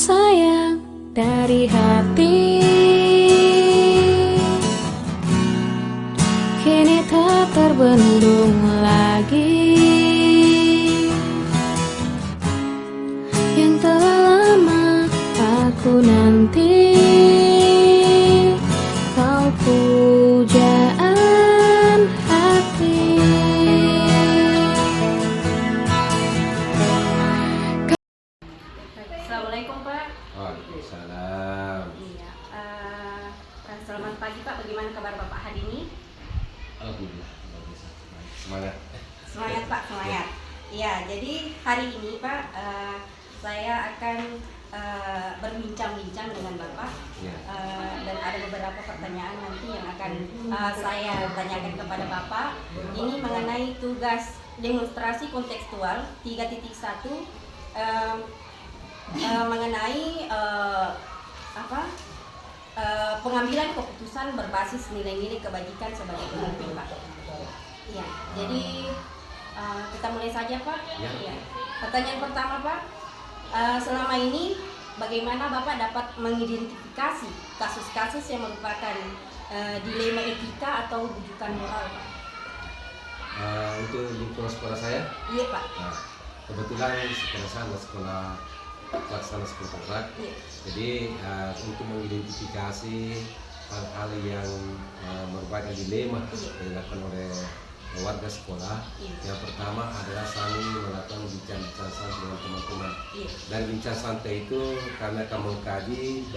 sayang dari hati, kini tak terbendung lagi. Yang telah lama aku nanti, kau pujaan hati. Assalamualaikum Pak. Waalaikumsalam. Iya. Selamat pagi Pak. Bagaimana kabar Bapak hari ini? Alhamdulillah. Semangat. Semangat Pak, semangat. Iya. Jadi hari ini Pak, saya akan berbincang-bincang dengan Bapak. Ya. Dan ada beberapa pertanyaan nanti yang akan saya tanyakan kepada Bapak. Ini mengenai tugas demonstrasi kontekstual 3.1. Mengenai pengambilan keputusan berbasis nilai-nilai kebajikan sebagai pemimpin Pak. Iya, jadi kita mulai saja Pak. Ya. Iya. Pertanyaan pertama Pak, selama ini bagaimana Bapak dapat mengidentifikasi kasus-kasus yang merupakan dilema etika atau rujukan moral Pak? Untuk lingkungan sekolah saya, Iya Pak. nah, kebetulan sekolah saya adalah sekolah pelaksana sekolah pokok. Iya. Jadi untuk mengidentifikasi hal-hal yang merupakan dilema yang dilakukan oleh warga sekolah, yang pertama adalah kami melakukan bincang-bincang santai dengan teman-teman. Dan bincang santai itu karena kami mengkaji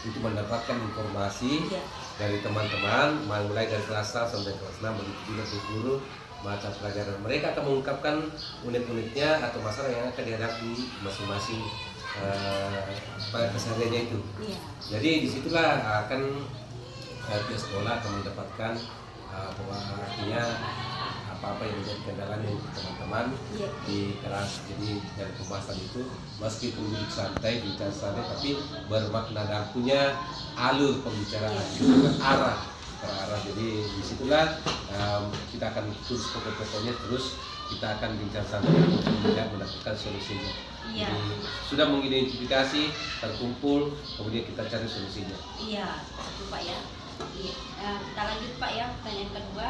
untuk mendapatkan informasi dari teman-teman, mulai dari kelas 1 sampai kelas 6, begitu juga guru mata pelajaran. Mereka akan mengungkapkan unik-uniknya atau masalah yang akan dihadapi masing-masing pada kesehariannya itu. Jadi disitulah akan pihak sekolah akan mendapatkan artinya apa-apa yang menjadi kendalanya untuk teman-teman di kelas. Jadi dari pembahasan itu meskipun duduk santai, bicara santai, tapi bermakna dan punya alur pembicaraan, terarah. Jadi disitulah kita akan terus pokok-pokoknya, terus kita akan bincang santai untuk mendapatkan solusinya. Jadi sudah mengidentifikasi, terkumpul, kemudian kita cari solusinya. Iya, itu Pak ya. Iya. Kita lanjut Pak ya, pertanyaan kedua.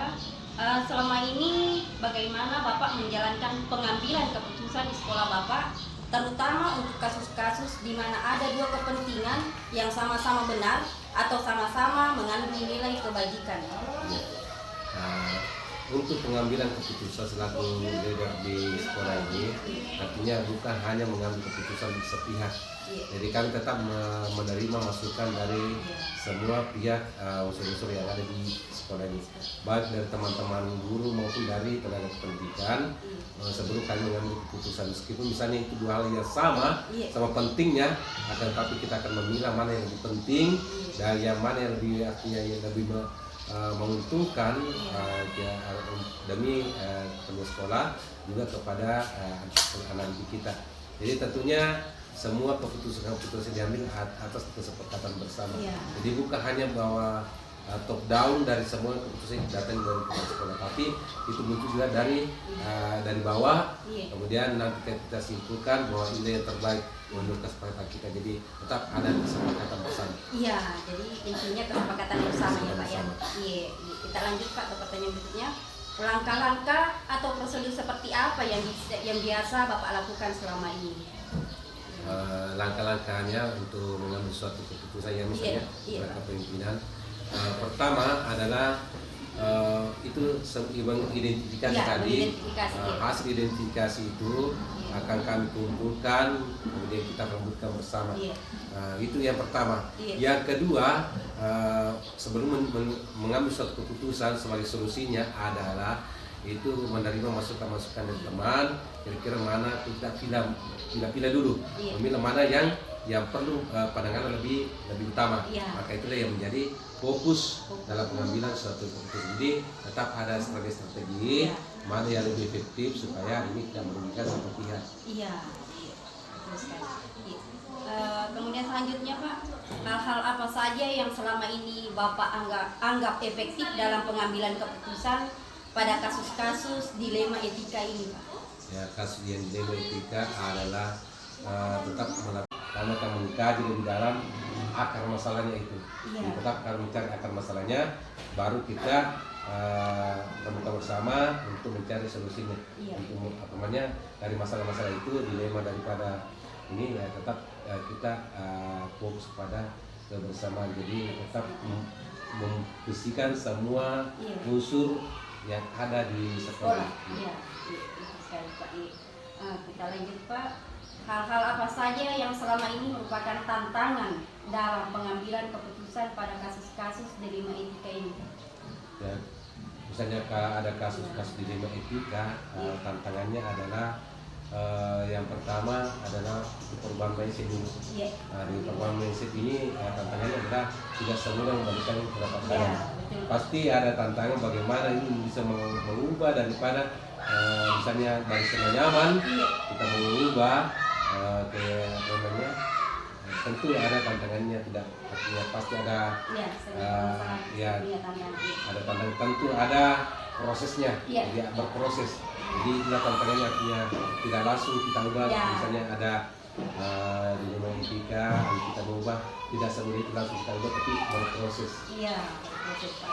Selama ini bagaimana Bapak menjalankan pengambilan keputusan di sekolah Bapak, terutama untuk kasus-kasus di mana ada dua kepentingan yang sama-sama benar atau sama-sama mengandung nilai kebajikan? Ya. Untuk pengambilan keputusan selaku leader di sekolah ini, artinya bukan hanya mengambil keputusan di sepihak. Jadi kami tetap menerima masukan dari semua pihak, unsur-unsur yang ada di sekolah ini, baik dari teman-teman guru maupun dari tenaga pendidikan. Sebelum kami mengambil keputusan, meskipun misalnya itu dua hal yang sama pentingnya, akan tapi kita akan memilah mana yang lebih penting dan yang mana yang lebih artinya yang lebih menguntungkan demi teman sekolah juga kepada anak didik kita. Jadi tentunya semua keputusan diambil atas kesepakatan bersama. Jadi bukan hanya bahwa top down dari semua keputusan yang datang dari kepala sekolah, tapi itu muncul juga dari bawah. Kemudian nanti kita simpulkan bahwa ini yang terbaik menurut kesepakatan kita. Jadi tetap ada kesepakatan bersama. Iya, jadi intinya kesepakatan bersama ya Pak ya. Iya. Kita lanjut Pak ke pertanyaan berikutnya. Langkah-langkah atau prosedur seperti apa yang biasa Bapak lakukan selama ini? Langkah-langkahnya untuk mengambil suatu keputusan yang misalnya kepemimpinan. Pertama adalah itu identifikasi tadi. Hasil identifikasi itu akan kami kumpulkan, kemudian kita rembutkan bersama. Itu yang pertama. Yang kedua, sebelum mengambil suatu keputusan, sebagai solusinya adalah itu menerima masukan-masukan dari teman, kira-kira mana kita pilih dulu, memilih mana yang perlu pandangan lebih utama. Maka itulah yang menjadi fokus dalam pengambilan suatu keputusan. Jadi tetap ada strategi mana yang lebih efektif supaya ini tidak merugikan satu pihak. Kemudian selanjutnya Pak, hal-hal apa saja yang selama ini Bapak anggap efektif dalam pengambilan keputusan pada kasus-kasus dilema etika ini Pak? Ya, kasus yang dilema etika adalah tetap melakukan kami akan mengkaji lebih dalam akar masalahnya itu. Iya. Tetap akan mencari akar masalahnya, baru kita terbuka bersama untuk mencari solusinya. Iya. Untuk apa namanya, dari masalah-masalah itu, dilema daripada ini ya tetap kita fokus pada kebersamaan. Jadi tetap membersihkan semua Iya. unsur yang ada di sekolah. Iya, itu sekali Pak. Kita lanjut Pak. Hal-hal apa saja yang selama ini merupakan tantangan dalam pengambilan keputusan pada kasus-kasus dilema etika ini? Ya, misalnya ada kasus-kasus dilema etika, tantangannya adalah yang pertama adalah perubahan mindset dulu. Iya. Di perubahan mindset ini tantangannya adalah tidak semua memberikan pendapat saya. Iya, betul. Pasti ada tantangan bagaimana ini bisa mengubah daripada misalnya dari zona nyaman kita mengubah ke apa namanya, tentu ada tantangannya, tidak artinya pasti ada ya ada tantangan, tentu ada prosesnya. Iya. Dia berproses. Jadi itulah tantangannya, artinya tidak langsung kita ubah. Iya. Misalnya ada dilema etika, kita mengubah tidak semudah itu langsung kita ubah, tapi berproses. Iya, berproses Pak.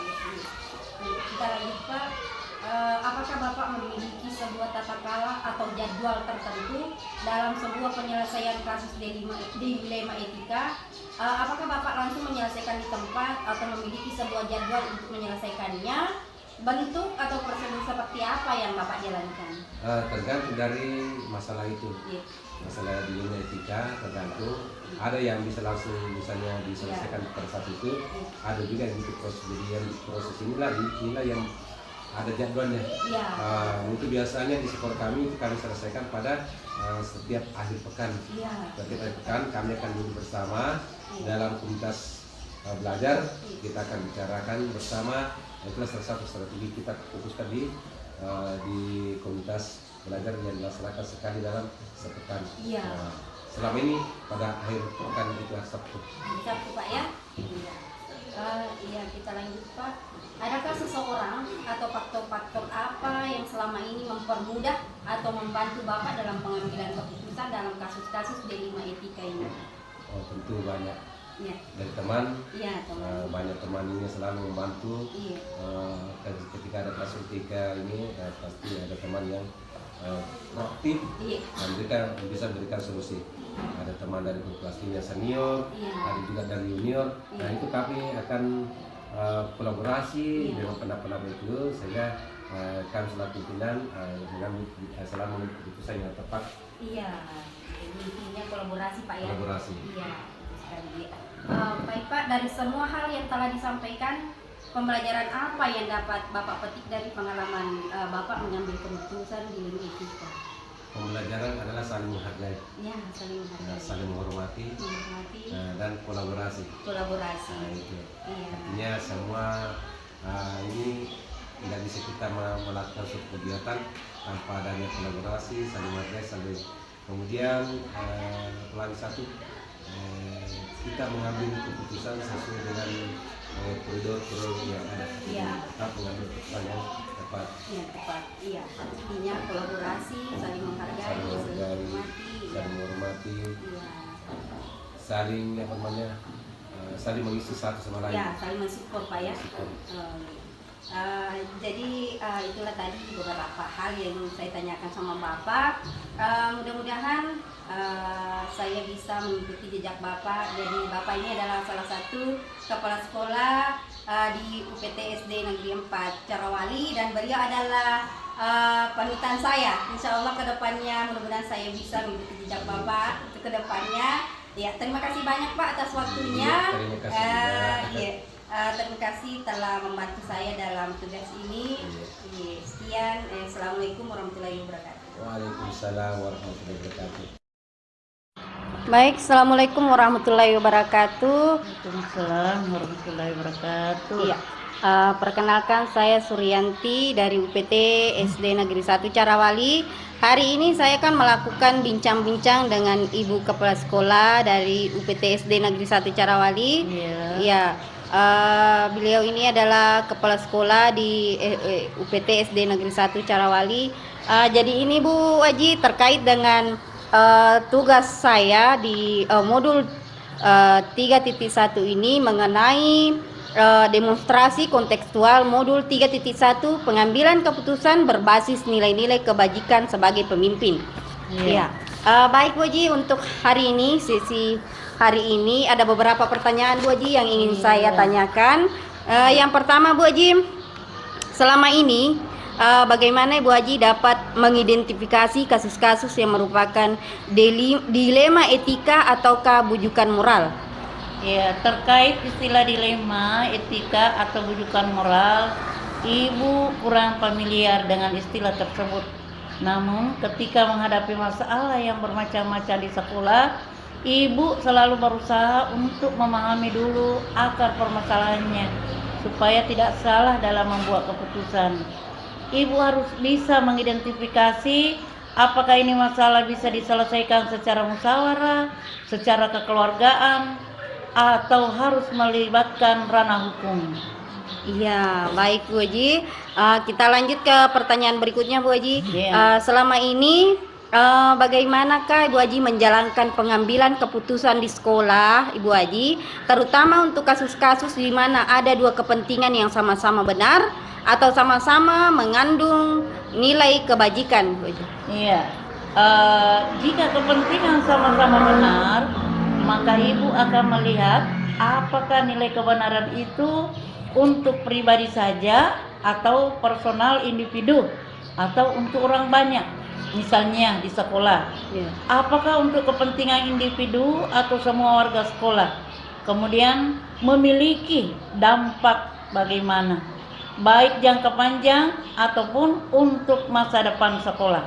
Kita lanjut Pak. Apakah Bapak memiliki sebuah tata cara atau jadwal tertentu dalam sebuah penyelesaian kasus dilema etika? Apakah Bapak langsung menyelesaikan di tempat atau memiliki sebuah jadwal untuk menyelesaikannya? Bentuk atau prosedur seperti apa yang Bapak jalankan? Tergantung dari masalah itu. Iya. Masalah dilema etika tergantung. Ada yang bisa langsung misalnya diselesaikan pada saat itu. Ada juga yang butuh proses. Jadi yang proses inilah yang ada jadwalnya. Iya. Itu biasanya di sekolah kami itu kami selesaikan pada setiap akhir pekan. Iya. Setiap akhir pekan kami akan duduk bersama dalam komunitas belajar. Kita akan bicarakan bersama. Itulah salah satu strategi kita fokuskan di komunitas belajar yang dilaksanakan sekali dalam sepekan. Iya. Selama ini pada akhir pekan itu Sabtu. Sabtu Pak ya. Iya. Iya, kita lanjut Pak. Adakah seseorang atau faktor-faktor apa yang selama ini mempermudah atau membantu Bapak dalam pengambilan keputusan dalam kasus-kasus dilema etika ini? Oh, tentu banyak. Iya. Dari teman, Iya, teman. banyak teman ini selalu membantu. Iya. Ketika ada kasus etika ini pasti ada teman yang proaktif Iya. dan mereka bisa memberikan solusi. Ada teman dari kelas timnya senior, Iya. ada juga dari junior. Iya. Nah itu kami akan kolaborasi dengan pendapat itu sehingga kami selaku pimpinan selalu mengambil keputusan yang tepat. Iya. Jadi intinya kolaborasi Pak ya. Kolaborasi. Iya. Sekali. Baik Pak, dari semua hal yang telah disampaikan, pembelajaran apa yang dapat Bapak petik dari pengalaman Bapak mengambil keputusan di dilema etika? Pembelajaran adalah saling menghargai, Ya, saling menghargai, saling menghormati, dan kolaborasi. kolaborasi. Nah, itu. Iya. Artinya semua ini tidak bisa kita melakukan suatu kegiatan tanpa adanya kolaborasi, saling menghargai, saling. Kemudian pelan satu kita mengambil keputusan sesuai dengan koridor yang ada. Iya. Kita mengambil keputusan yang tepat. Iya, tepat. Iya. Artinya kolaborasi, saling menghargai, Saling menghargai, menghormati. saling menghormati, Iya. saling apa namanya, saling mengisi satu sama lain. Ya, saling mensupport Pak ya. Jadi itulah tadi beberapa hal yang saya tanyakan sama Bapak. Mudah-mudahan saya bisa mengikuti jejak Bapak. Jadi Bapak ini adalah salah satu kepala sekolah di UPT SD Negeri 4 Carawali dan beliau adalah panutan saya. Insya Allah kedepannya mudah-mudahan saya bisa mengikuti jejak Bapak untuk kedepannya. Ya, terima kasih banyak Pak atas waktunya. Terima kasih. Terima kasih telah membantu saya dalam tugas ini. Sekian. Assalamualaikum warahmatullahi wabarakatuh. Waalaikumsalam warahmatullahi wabarakatuh. Baik, assalamualaikum warahmatullahi wabarakatuh. Waalaikumsalam warahmatullahi wabarakatuh. Iya. Perkenalkan saya Suryanti dari UPT SD Negeri 1 Carawali. Hari ini saya akan melakukan bincang-bincang dengan Ibu Kepala Sekolah dari UPT SD Negeri 1 Carawali. Iya. Iya. Beliau ini adalah kepala sekolah di UPT SD Negeri 1 Carawali. Jadi ini Bu Aji terkait dengan tugas saya di modul 3.1 ini mengenai demonstrasi kontekstual modul 3.1 pengambilan keputusan berbasis nilai-nilai kebajikan sebagai pemimpin. Ya. Baik Bu Haji, untuk hari ini sesi hari ini ada beberapa pertanyaan Bu Haji yang ingin saya tanyakan. Yang pertama Bu Haji, selama ini bagaimana Bu Haji dapat mengidentifikasi kasus-kasus yang merupakan dilema etika ataukah bujukan moral? Ya, terkait istilah dilema, etika atau bujukan moral, Ibu kurang familiar dengan istilah tersebut. Namun, ketika menghadapi masalah yang bermacam-macam di sekolah, Ibu selalu berusaha untuk memahami dulu akar permasalahannya, supaya tidak salah dalam membuat keputusan. Ibu harus bisa mengidentifikasi apakah ini masalah bisa diselesaikan secara musyawarah, secara kekeluargaan, atau harus melibatkan ranah hukum. Iya, baik Bu Haji. Kita lanjut ke pertanyaan berikutnya Bu Haji. Selama ini bagaimanakah Ibu Haji menjalankan pengambilan keputusan di sekolah Ibu Haji, terutama untuk kasus-kasus di mana ada dua kepentingan yang sama-sama benar atau sama-sama mengandung nilai kebajikan Bu Haji? Iya, jika kepentingan sama-sama benar, maka Ibu akan melihat apakah nilai kebenaran itu untuk pribadi saja atau personal individu atau untuk orang banyak. Misalnya di sekolah, apakah untuk kepentingan individu atau semua warga sekolah? Kemudian memiliki dampak bagaimana, baik jangka panjang ataupun untuk masa depan sekolah.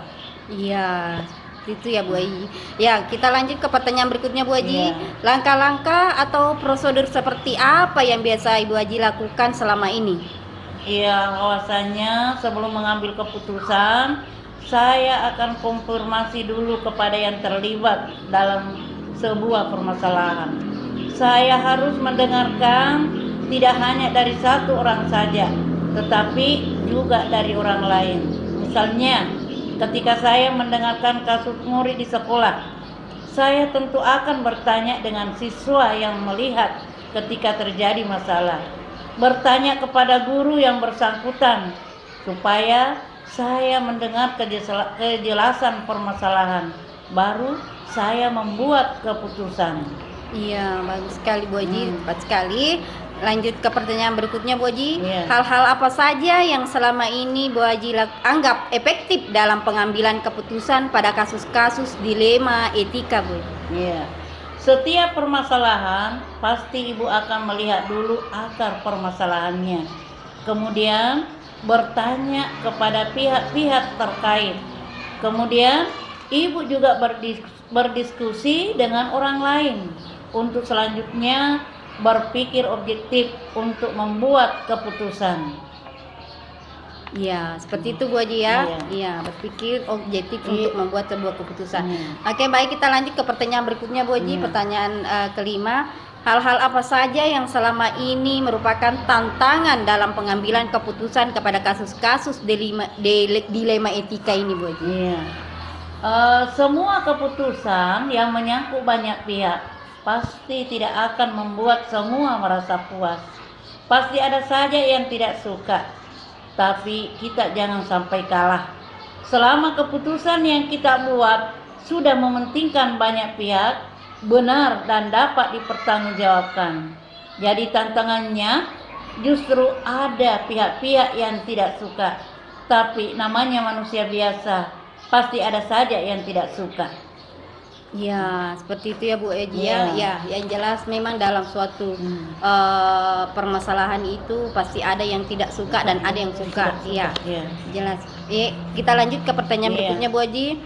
Iya, itu ya Bu Haji. Ya, kita lanjut ke pertanyaan berikutnya Bu Haji. Langkah-langkah atau prosedur seperti apa yang biasa Ibu Haji lakukan selama ini? Iya, bahwasanya sebelum mengambil keputusan, saya akan konfirmasi dulu kepada yang terlibat dalam sebuah permasalahan. Saya harus mendengarkan tidak hanya dari satu orang saja, tetapi juga dari orang lain. Misalnya, ketika saya mendengarkan kasus murid di sekolah, saya tentu akan bertanya dengan siswa yang melihat ketika terjadi masalah. Bertanya kepada guru yang bersangkutan, supaya saya mendengar kejelasan permasalahan. Baru saya membuat keputusan. Iya, bagus sekali Bu Haji, tepat sekali. Lanjut ke pertanyaan berikutnya Bu Haji. Iya. Hal-hal apa saja yang selama ini Bu Haji anggap efektif dalam pengambilan keputusan pada kasus-kasus dilema etika Bu Haji? Iya. Setiap permasalahan pasti Ibu akan melihat dulu akar permasalahannya. Kemudian bertanya kepada pihak-pihak terkait. Kemudian Ibu juga berdiskusi dengan orang lain untuk selanjutnya berpikir objektif untuk membuat keputusan. Iya, seperti itu Bu Haji ya. Iya, berpikir objektif untuk membuat sebuah keputusan. Oke, baik, kita lanjut ke pertanyaan berikutnya Bu Haji. Pertanyaan kelima, hal-hal apa saja yang selama ini merupakan tantangan dalam pengambilan keputusan kepada kasus-kasus dilema etika ini Bu Haji? Iya. Semua keputusan yang menyangkut banyak pihak pasti tidak akan membuat semua merasa puas. Pasti ada saja yang tidak suka. Tapi kita jangan sampai kalah. Selama keputusan yang kita buat sudah mementingkan banyak pihak, benar dan dapat dipertanggungjawabkan. Jadi tantangannya justru ada pihak-pihak yang tidak suka. Tapi namanya manusia biasa, pasti ada saja yang tidak suka. Ya, seperti itu ya Bu Haji ya. Ya, yang jelas memang dalam suatu permasalahan itu pasti ada yang tidak suka dan ada yang suka. Iya, jelas. Kita lanjut ke pertanyaan berikutnya Bu Haji.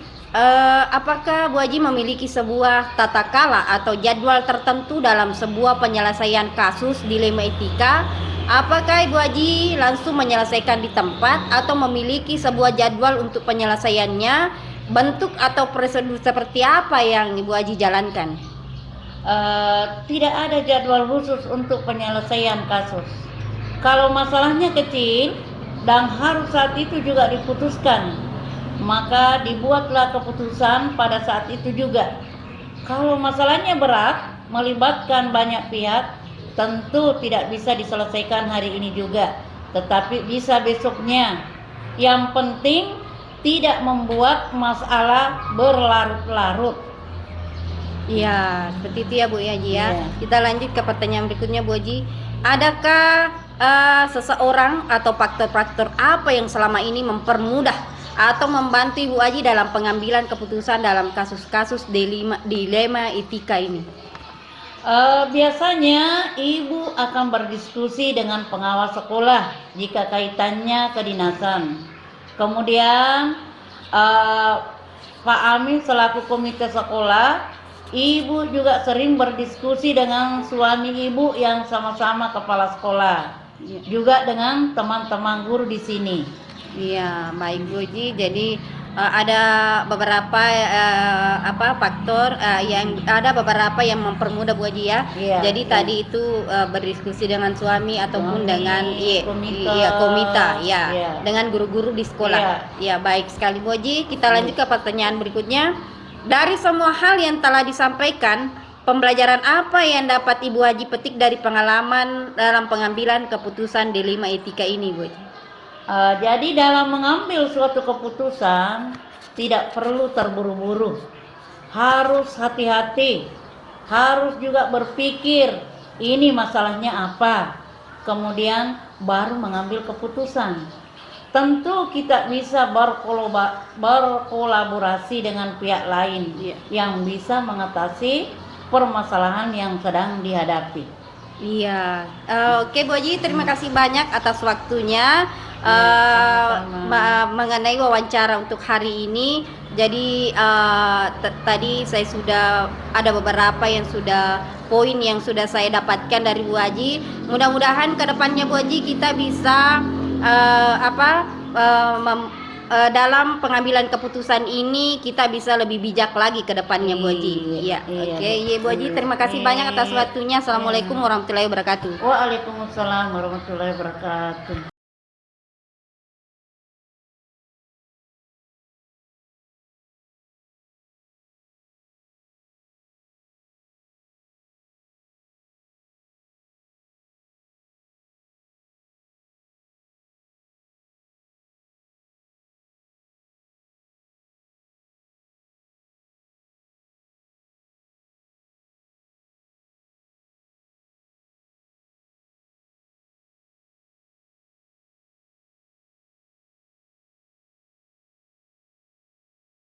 Apakah Bu Haji memiliki sebuah tata kala atau jadwal tertentu dalam sebuah penyelesaian kasus dilema etika? Apakah Ibu Haji langsung menyelesaikan di tempat atau memiliki sebuah jadwal untuk penyelesaiannya? Bentuk atau prosedur seperti apa yang Ibu Haji jalankan? Tidak ada jadwal khusus untuk penyelesaian kasus. Kalau masalahnya kecil dan harus saat itu juga diputuskan, maka dibuatlah keputusan pada saat itu juga. Kalau masalahnya berat, melibatkan banyak pihak, tentu tidak bisa diselesaikan hari ini juga, tetapi bisa besoknya. Yang penting tidak membuat masalah berlarut-larut. Iya, seperti itu ya Bu Haji ya. Iya. Kita lanjut ke pertanyaan berikutnya Bu Haji. Adakah seseorang atau faktor-faktor apa yang selama ini mempermudah atau membantu Ibu Haji dalam pengambilan keputusan dalam kasus-kasus dilema etika ini? Biasanya ibu akan berdiskusi dengan pengawas sekolah jika kaitannya kedinasan. Kemudian Pak Amin selaku komite sekolah, ibu juga sering berdiskusi dengan suami ibu yang sama-sama kepala sekolah, juga dengan teman-teman guru di sini. Iya, baik Bu Haji. Jadi ada beberapa faktor ada beberapa yang mempermudah Bu Haji ya. Iya, Jadi iya. tadi itu berdiskusi dengan suami ataupun Suami, dengan komita ya, Iya. dengan guru-guru di sekolah. Iya. Ya, baik sekali Bu Haji. Kita lanjut ke pertanyaan berikutnya. Dari semua hal yang telah disampaikan, pembelajaran apa yang dapat Ibu Haji petik dari pengalaman dalam pengambilan keputusan dilema etika ini Bu Haji? Jadi dalam mengambil suatu keputusan tidak perlu terburu-buru, harus hati-hati, harus juga berpikir ini masalahnya apa, kemudian baru mengambil keputusan. Tentu kita bisa berkolaborasi dengan pihak lain yang bisa mengatasi permasalahan yang sedang dihadapi. Iya, oke Bu Haji, terima kasih banyak atas waktunya mengenai wawancara untuk hari ini. Jadi tadi saya sudah ada beberapa poin yang sudah saya dapatkan dari Bu Haji. Mudah-mudahan kedepannya Bu Haji kita bisa dalam pengambilan keputusan ini kita bisa lebih bijak lagi ke depannya Bu Haji. Iya, oke. Iya Bu Haji, terima kasih banyak atas waktunya. Assalamualaikum warahmatullahi wabarakatuh. Waalaikumsalam warahmatullahi wabarakatuh.